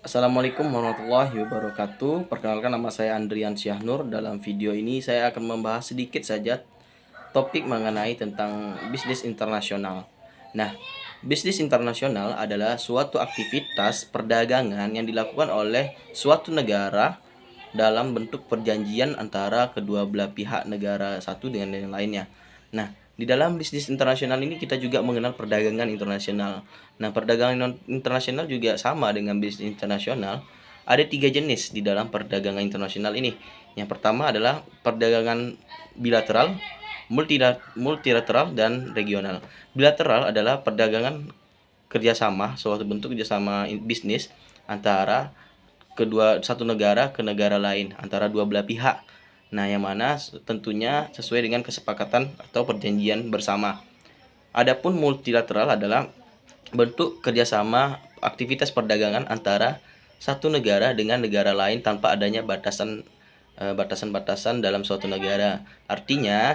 Assalamualaikum warahmatullahi wabarakatuh. Perkenalkan, nama saya Andrian Syahnur. Dalam video ini saya akan membahas sedikit saja topik mengenai tentang bisnis internasional. Nah, bisnis internasional adalah suatu aktivitas perdagangan yang dilakukan oleh suatu negara dalam bentuk perjanjian antara kedua belah pihak negara satu dengan yang lainnya. Nah, di dalam bisnis internasional ini kita juga mengenal perdagangan internasional. Nah, perdagangan internasional juga sama dengan bisnis internasional. Ada tiga jenis di dalam perdagangan internasional ini. Yang pertama adalah perdagangan bilateral, multilateral, dan regional. Bilateral adalah perdagangan kerjasama, suatu bentuk kerjasama bisnis antara satu negara ke negara lain, antara dua belah pihak. Nah, yang mana tentunya sesuai dengan kesepakatan atau perjanjian bersama. Adapun multilateral adalah bentuk kerjasama aktivitas perdagangan antara satu negara dengan negara lain tanpa adanya batasan-batasan dalam suatu negara. Artinya,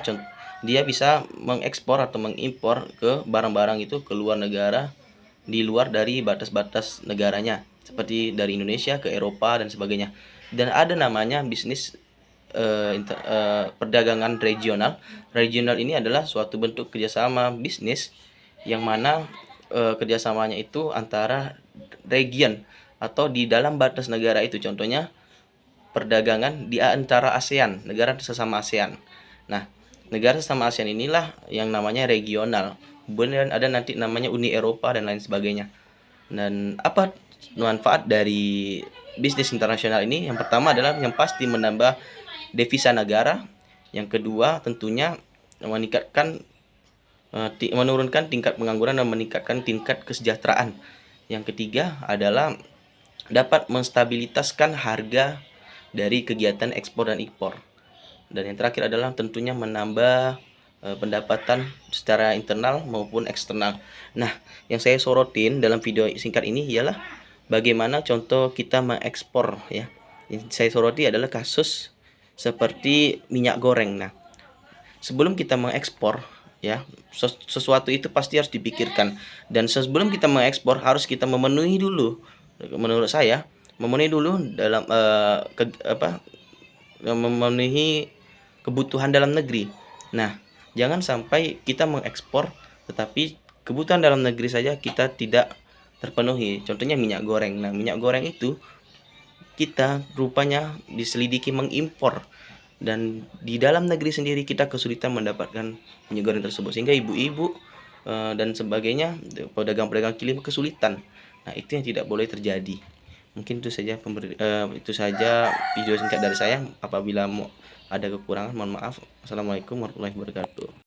dia bisa mengekspor atau mengimpor ke barang-barang itu ke luar negara di luar dari batas-batas negaranya, seperti dari Indonesia ke Eropa dan sebagainya. Dan ada namanya bisnis perdagangan regional. Regional ini adalah suatu bentuk kerjasama bisnis yang mana kerjasamanya itu antara region atau di dalam batas negara itu. Contohnya perdagangan di antara ASEAN, negara sesama ASEAN. Nah, negara sesama ASEAN inilah yang namanya regional. Kemudian ada nanti namanya Uni Eropa dan lain sebagainya. Dan apa manfaat dari bisnis internasional ini? Yang pertama adalah yang pasti menambah devisa negara. Yang kedua tentunya menurunkan tingkat pengangguran dan meningkatkan tingkat kesejahteraan. Yang ketiga adalah dapat menstabilitaskan harga dari kegiatan ekspor dan impor. Dan yang terakhir adalah tentunya menambah pendapatan secara internal maupun eksternal. Nah, yang saya sorotin dalam video singkat ini ialah bagaimana contoh kita mengekspor, ya. Yang saya soroti adalah kasus seperti minyak goreng. Nah, sebelum kita mengekspor, ya, sesuatu itu pasti harus dipikirkan, dan sebelum kita mengekspor harus kita memenuhi dulu, menurut saya, memenuhi dulu dalam memenuhi kebutuhan dalam negeri. Nah, jangan sampai kita mengekspor tetapi kebutuhan dalam negeri saja kita tidak terpenuhi. Contohnya minyak goreng. Nah, minyak goreng itu kita rupanya diselidiki mengimpor, dan di dalam negeri sendiri kita kesulitan mendapatkan minyak goreng tersebut, sehingga ibu-ibu dan sebagainya, pedagang-pedagang kaki lima kesulitan. Nah, itu yang tidak boleh terjadi. Mungkin itu saja video singkat dari saya. Apabila ada kekurangan, mohon maaf. Assalamualaikum warahmatullahi wabarakatuh.